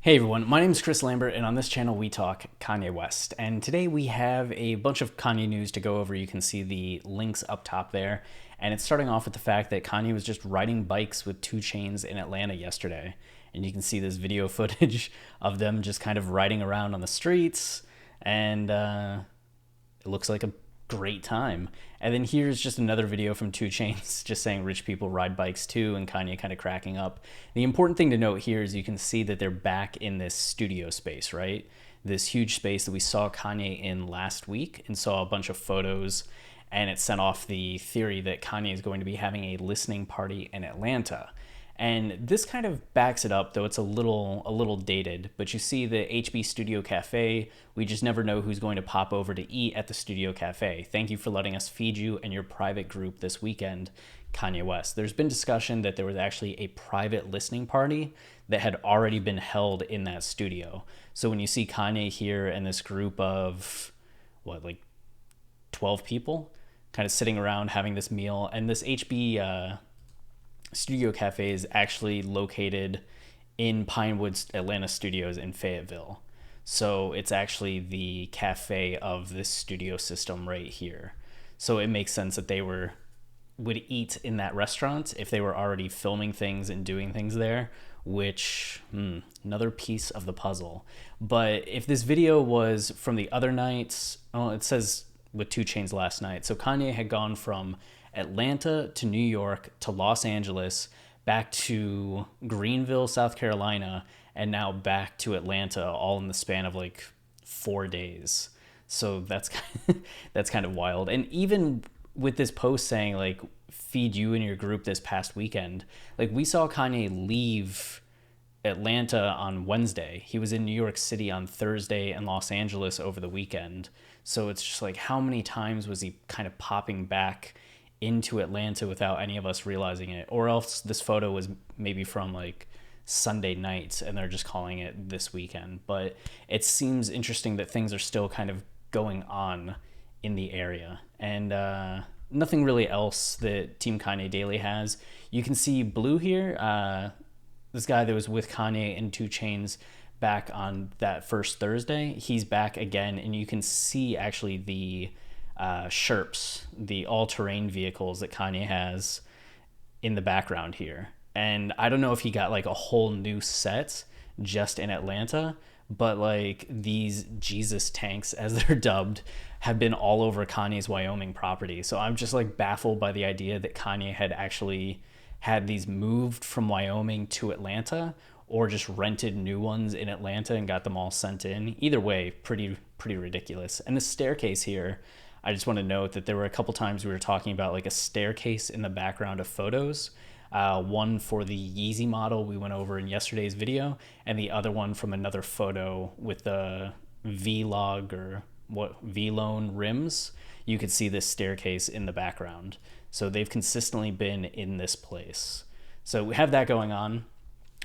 Hey everyone, my name is Chris Lambert, and on this channel we talk Kanye West. And today we have a bunch of Kanye news to go over. You can see the links up top there. And it's starting off with the fact that Kanye was just riding bikes with 2Chainz in Atlanta yesterday. And you can see this video footage of them just kind of riding around on the streets. And it looks like a great time. And then here's just another video from 2Chainz just saying rich people ride bikes too, and Kanye kind of cracking up. The important thing to note here is you can see that they're back in this studio space, right? This huge space that we saw Kanye in last week and saw a bunch of photos, and it sent off the theory that Kanye is going to be having a listening party in Atlanta. And this kind of backs it up, though it's a little dated. But you see the HB Studio Cafe. We just never know who's going to pop over to eat at the Studio Cafe. Thank you for letting us feed you and your private group this weekend, Kanye West. There's been discussion that there was actually a private listening party that had already been held in that studio. So when you see Kanye here and this group of, 12 people kind of sitting around having this meal, and this HB Studio Cafe is actually located in Pinewood's Atlanta studios in Fayetteville. So it's actually the cafe of this studio system right here. So it makes sense that they would eat in that restaurant if they were already filming things and doing things there, which, another piece of the puzzle. But if this video was from the other nights, it says with 2Chainz last night. So Kanye had gone from Atlanta to New York to Los Angeles, back to Greenville, South Carolina, and now back to Atlanta, all in the span of like 4 days. So that's that's kind of wild. And even with this post saying like feed you and your group this past weekend, like we saw Kanye leave Atlanta on Wednesday. He was in New York City on Thursday and Los Angeles over the weekend. So it's just like, how many times was he kind of popping back into Atlanta without any of us realizing it? Or else this photo was maybe from like Sunday night and they're just calling it this weekend. But it seems interesting that things are still kind of going on in the area. And nothing really else that Team Kanye Daily has. You can see Blue here, this guy that was with Kanye and 2Chainz back on that first Thursday. He's back again, and you can see actually the Sherps, the all-terrain vehicles that Kanye has in the background here. And I don't know if he got like a whole new set just in Atlanta, but like these Jesus tanks, as they're dubbed, have been all over Kanye's Wyoming property. So I'm just like baffled by the idea that Kanye had actually had these moved from Wyoming to Atlanta, or just rented new ones in Atlanta and got them all sent in. Either way, pretty ridiculous. And the staircase here, I just want to note that there were a couple times we were talking about like a staircase in the background of photos. One for the Yeezy model we went over in yesterday's video, and the other one from another photo with the V-Log or V-Lone rims. You could see this staircase in the background. So they've consistently been in this place. So we have that going on.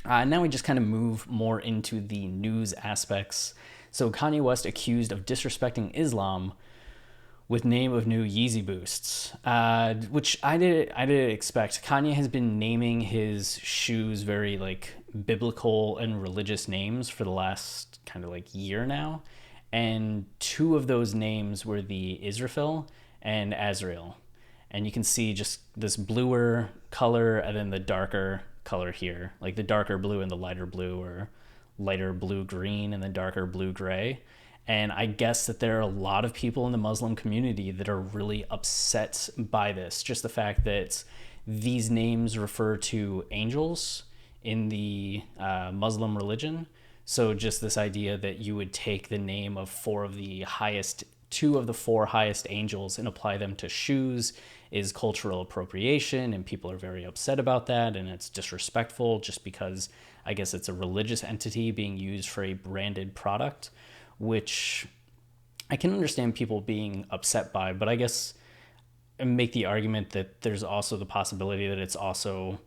Now we just kind of move more into the news aspects. So Kanye West accused of disrespecting Islam with name of new Yeezy boosts, which I didn't expect. Kanye has been naming his shoes very like biblical and religious names for the last kind of like year now. And two of those names were the Israfel and Azrael. And you can see just this bluer color and then the darker color here, like the darker blue and the lighter blue, or lighter blue green and then darker blue gray. And I guess that there are a lot of people in the Muslim community that are really upset by this. Just the fact that these names refer to angels in the Muslim religion. So just this idea that you would take the name of two of the four highest angels and apply them to shoes is cultural appropriation, and people are very upset about that, and it's disrespectful just because I guess it's a religious entity being used for a branded product, which I can understand people being upset by, but I guess make the argument that there's also the possibility that it's also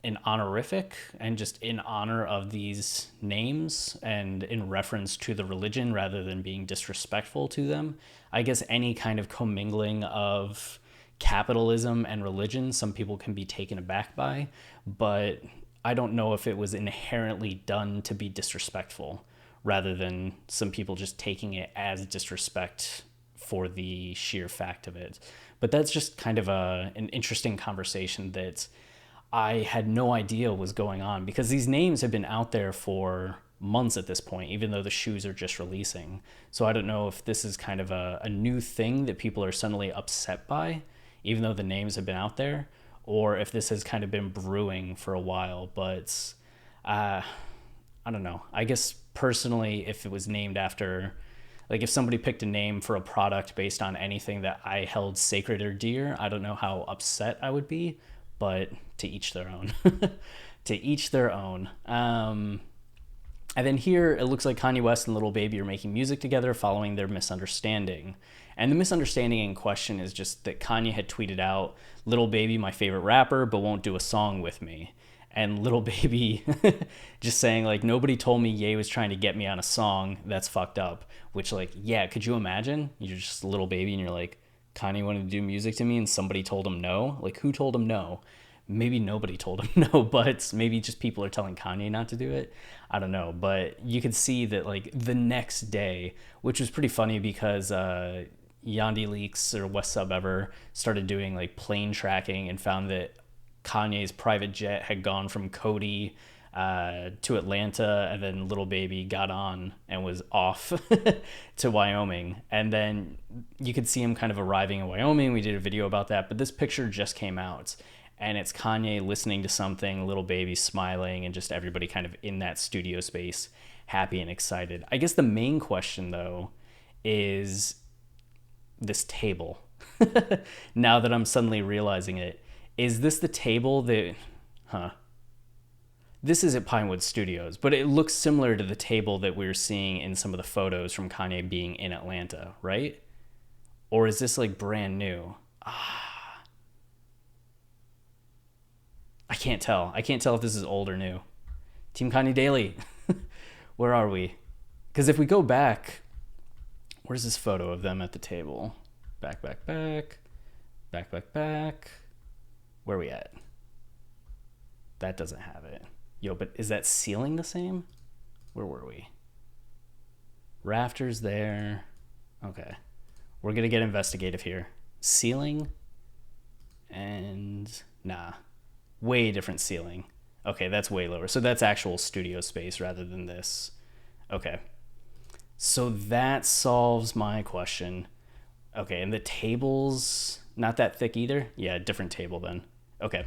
an honorific and just in honor of these names and in reference to the religion rather than being disrespectful to them. I guess any kind of commingling of capitalism and religion, some people can be taken aback by, but I don't know if it was inherently done to be disrespectful rather than some people just taking it as disrespect for the sheer fact of it. But that's just kind of an interesting conversation that I had no idea was going on, because these names have been out there for months at this point, even though the shoes are just releasing. So I don't know if this is kind of a new thing that people are suddenly upset by, even though the names have been out there, or if this has kind of been brewing for a while. But I don't know. I guess personally, if it was named after, like if somebody picked a name for a product based on anything that I held sacred or dear, I don't know how upset I would be, but to each their own. To each their own. And then here, it looks like Kanye West and Lil Baby are making music together following their misunderstanding. And the misunderstanding in question is just that Kanye had tweeted out, "Lil Baby, my favorite rapper, but won't do a song with me." And Lil Baby just saying, like, nobody told me Ye was trying to get me on a song. That's fucked up. Which, like, yeah, could you imagine? You're just a Lil Baby and you're like, Kanye wanted to do music to me and somebody told him no? Like, who told him no? Maybe nobody told him no, but maybe just people are telling Kanye not to do it. I don't know. But you could see that, like, the next day, which was pretty funny because Yandy Leaks or West Sub Ever started doing, like, plane tracking and found that Kanye's private jet had gone from Cody to Atlanta, and then Lil Baby got on and was off to Wyoming. And then you could see him kind of arriving in Wyoming. We did a video about that, but this picture just came out, and it's Kanye listening to something, Lil Baby smiling, and just everybody kind of in that studio space, happy and excited. I guess the main question, though, is this table. Now that I'm suddenly realizing it, is this the table that, this is at Pinewood Studios, but it looks similar to the table that we were seeing in some of the photos from Kanye being in Atlanta, right? Or is this like brand new? I can't tell. I can't tell if this is old or new. Team Kanye Daily. Where are we? Because if we go back, where's this photo of them at the table? Back. Where are we at? That doesn't have it. Yo, but is that ceiling the same? Where were we? Rafters there. Okay. We're going to get investigative here. Ceiling and nah. Way different ceiling. Okay, that's way lower. So that's actual studio space rather than this. Okay. So that solves my question. Okay, and the table's not that thick either? Yeah, different table then. Okay,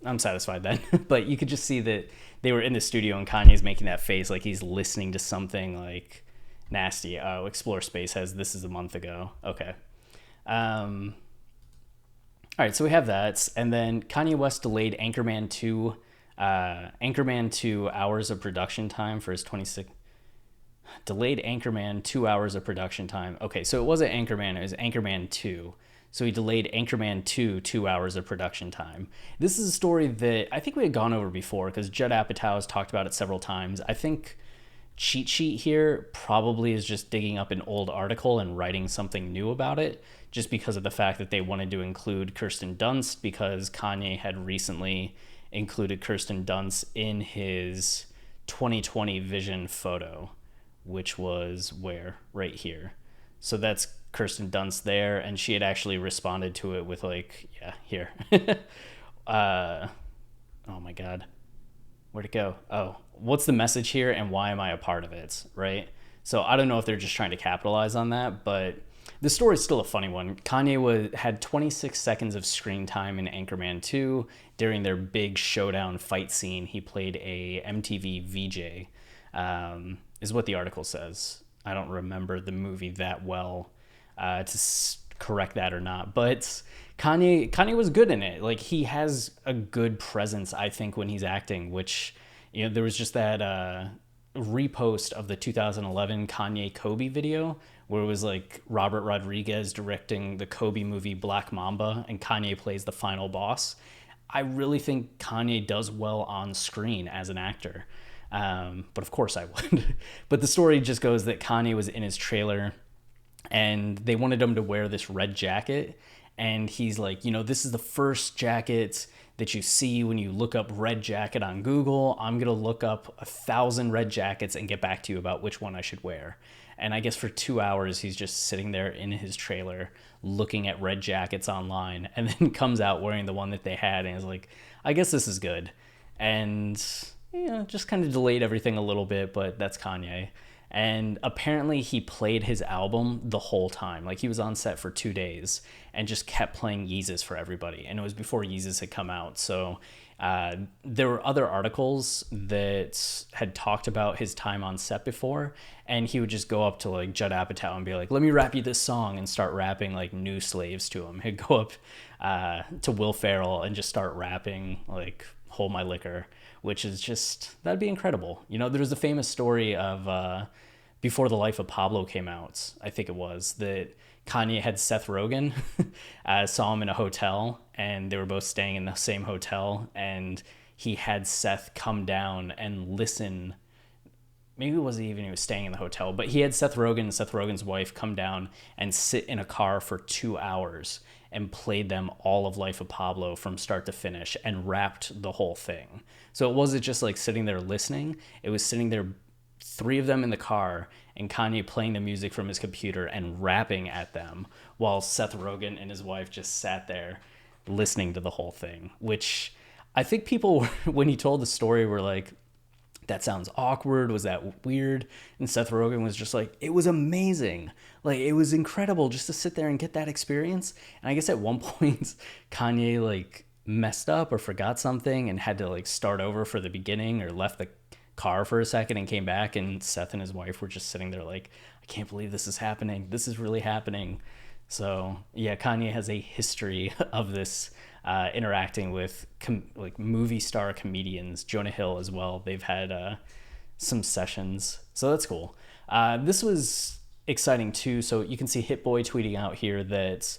I'm satisfied then. But you could just see that they were in the studio and Kanye's making that face like he's listening to something like nasty. Oh, Explore Space has "This Is a Month Ago." Okay. All right, so we have that. And then Kanye West delayed Anchorman 2 hours of production time for his 26... Delayed Anchorman 2 hours of production time. Okay, so it wasn't Anchorman, it was Anchorman 2. So he delayed Anchorman 2 hours of production time. This is a story that I think we had gone over before because Judd Apatow has talked about it several times. I think Cheat Sheet here probably is just digging up an old article and writing something new about it, just because of the fact that they wanted to include Kirsten Dunst, because Kanye had recently included Kirsten Dunst in his 2020 Vision photo, which was where? Right here. So that's Kirsten Dunst there, and she had actually responded to it with like, yeah, here. Oh my God. Where'd it go? Oh, what's the message here and why am I a part of it, right? So I don't know if they're just trying to capitalize on that, but the story's still a funny one. Kanye had 26 seconds of screen time in Anchorman 2. During their big showdown fight scene, he played a MTV VJ, is what the article says. I don't remember the movie that well to correct that or not, but Kanye was good in it. Like, he has a good presence, I think, when he's acting, which, you know, there was just that repost of the 2011 Kanye Kobe video where it was like Robert Rodriguez directing the Kobe movie Black Mamba and Kanye plays the final boss. I really think Kanye does well on screen as an actor. But of course I would. But the story just goes that Kanye was in his trailer and they wanted him to wear this red jacket. And he's like, you know, this is the first jacket that you see when you look up red jacket on Google. I'm going to look up 1,000 red jackets and get back to you about which one I should wear. And I guess for 2 hours, he's just sitting there in his trailer looking at red jackets online, and then comes out wearing the one that they had and is like, I guess this is good. And, just kind of delayed everything a little bit, but that's Kanye. And apparently he played his album the whole time. Like, he was on set for 2 days and just kept playing Yeezus for everybody. And it was before Yeezus had come out. So there were other articles that had talked about his time on set before. And he would just go up to like Judd Apatow and be like, let me rap you this song, and start rapping like New Slaves to him. He'd go up to Will Ferrell and just start rapping like Hold My Liquor, which is just, that'd be incredible. There was a famous story of before The Life of Pablo came out, I think it was, that Kanye had Seth Rogen, saw him in a hotel, and they were both staying in the same hotel, and he had Seth come down and listen. Maybe it wasn't even he was staying in the hotel, but he had Seth Rogen and Seth Rogen's wife come down and sit in a car for 2 hours and played them all of Life of Pablo from start to finish and rapped the whole thing. So it wasn't just like sitting there listening. It was sitting there, 3 of them in the car, and Kanye playing the music from his computer and rapping at them, while Seth Rogen and his wife just sat there listening to the whole thing, which I think people, when he told the story, were like, that sounds awkward. Was that weird? And Seth Rogen was just like, it was amazing. Like, it was incredible just to sit there and get that experience. And I guess at one point, Kanye like messed up or forgot something and had to like start over for the beginning, or left the car for a second and came back, and Seth and his wife were just sitting there like, I can't believe this is happening. This is really happening. So yeah, Kanye has a history of this, interacting with like movie star comedians, Jonah Hill as well. They've had some sessions, so that's cool. This was exciting too. So you can see Hit Boy tweeting out here that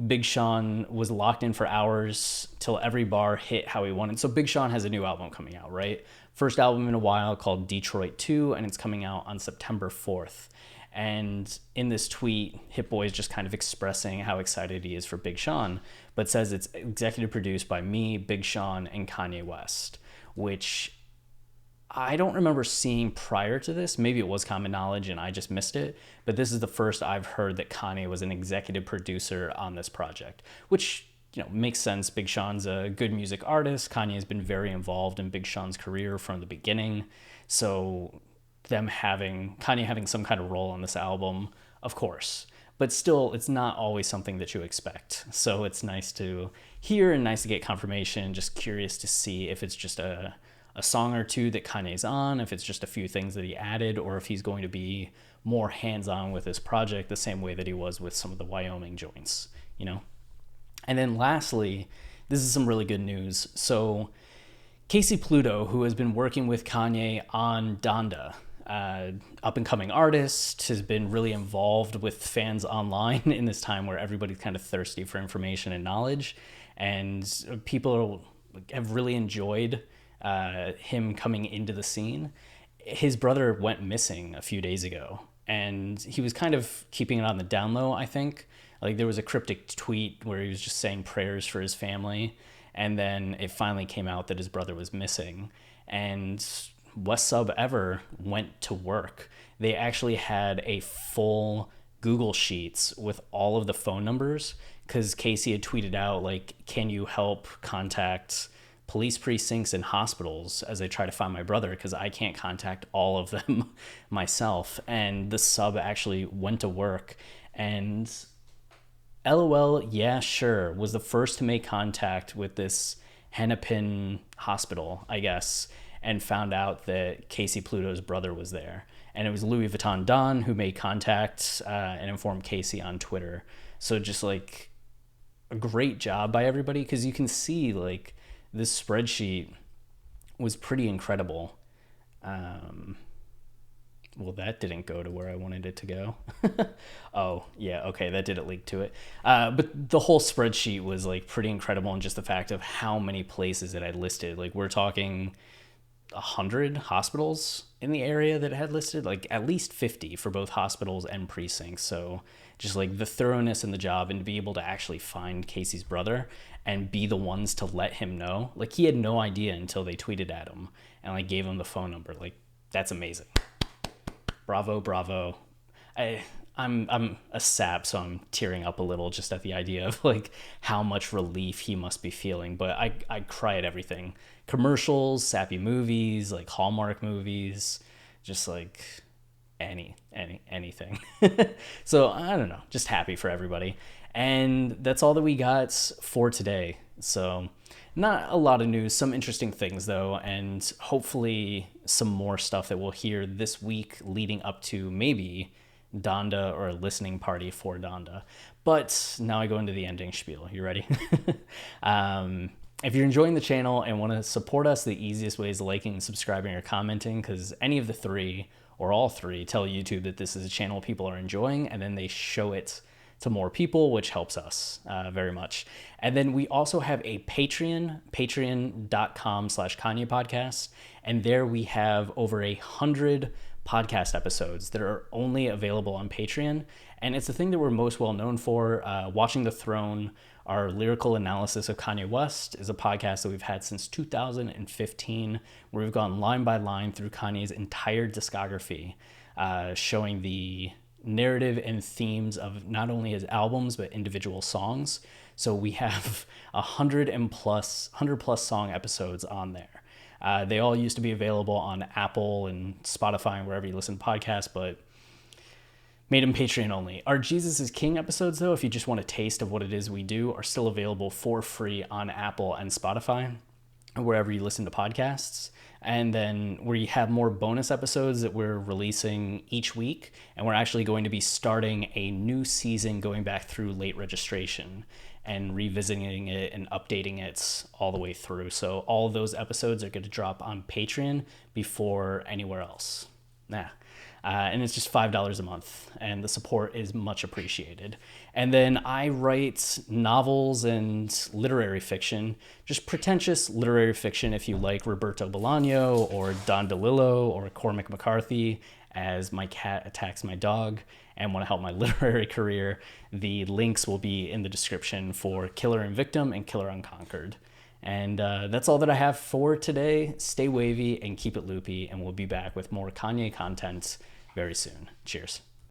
Big Sean was locked in for hours till every bar hit how he wanted. So Big Sean has a new album coming out, right? First album in a while, called Detroit 2, and it's coming out on September 4th. And in this tweet, Hit Boy is just kind of expressing how excited he is for Big Sean, but says it's executive produced by me, Big Sean, and Kanye West, which I don't remember seeing prior to this. Maybe it was common knowledge and I just missed it, but this is the first I've heard that Kanye was an executive producer on this project, which makes sense. Big Sean's a good music artist. Kanye has been very involved in Big Sean's career from the beginning, so Kanye having some kind of role on this album, of course, but still, it's not always something that you expect. So it's nice to hear and nice to get confirmation. Just curious to see if it's just a song or two that Kanye's on, if it's just a few things that he added, or if he's going to be more hands-on with this project the same way that he was with some of the Wyoming joints, And then lastly, this is some really good news. So Casey Pluto, who has been working with Kanye on Donda, up-and-coming artist, has been really involved with fans online in this time where everybody's kind of thirsty for information and knowledge, and people have really enjoyed him coming into the scene. His brother went missing a few days ago, and he was kind of keeping it on the down low, I think. Like, there was a cryptic tweet where he was just saying prayers for his family, and then it finally came out that his brother was missing, and West Sub Ever went to work. They actually had a full Google Sheets with all of the phone numbers, because Casey had tweeted out, like, can you help contact police precincts and hospitals as I try to find my brother, because I can't contact all of them myself. And the sub actually went to work, and LOL, yeah, sure, was the first to make contact with this Hennepin hospital, I guess, and found out that Casey Pluto's brother was there. And it was Louis Vuitton Don who made contact and informed Casey on Twitter. So just like a great job by everybody, because you can see like this spreadsheet was pretty incredible. Well, that didn't go to where I wanted it to go. Oh, yeah, okay, that didn't link to it. But the whole spreadsheet was like pretty incredible, and just the fact of how many places it had listed. Like, we're talking 100 hospitals in the area that it had listed, like at least 50 for both hospitals and precincts. So just like the thoroughness in the job, and to be able to actually find Casey's brother and be the ones to let him know. Like, he had no idea until they tweeted at him and like gave him the phone number. Like, that's amazing. Bravo, bravo. I'm a sap, so I'm tearing up a little just at the idea of like how much relief he must be feeling. But I cry at everything. Commercials, sappy movies, like Hallmark movies, just like anything. So I don't know, just happy for everybody. And that's all that we got for today. So not a lot of news, some interesting things though, and hopefully some more stuff that we'll hear this week leading up to maybe Donda or a listening party for Donda. But now I go into the ending spiel. You ready? If you're enjoying the channel and want to support us, the easiest way is liking, subscribing, or commenting, because any of the three or all three tell YouTube that this is a channel people are enjoying, and then they show it to more people, which helps us very much. And then we also have a Patreon, patreon.com/Kanye podcast. And there we have over 100 podcast episodes that are only available on Patreon. And it's the thing that we're most well known for. Watching the Throne, our lyrical analysis of Kanye West, is a podcast that we've had since 2015, where we've gone line by line through Kanye's entire discography, showing the narrative and themes of not only his albums, but individual songs. So we have 100 plus song episodes on there. They all used to be available on Apple and Spotify and wherever you listen to podcasts, but made them Patreon only. Our Jesus is King episodes, though, if you just want a taste of what it is we do, are still available for free on Apple and Spotify, or wherever you listen to podcasts. And then we have more bonus episodes that we're releasing each week. And we're actually going to be starting a new season, going back through late registration and revisiting it and updating it all the way through. So all of those episodes are going to drop on Patreon before anywhere else. And it's just $5 a month, and the support is much appreciated. And then I write novels and literary fiction, just pretentious literary fiction if you like Roberto Bolaño or Don DeLillo or Cormac McCarthy, as my cat attacks my dog, and want to help my literary career. The links will be in the description for Killer and Victim and Killer Unconquered. And that's all that I have for today. Stay wavy and keep it loopy, and we'll be back with more Kanye content very soon. Cheers.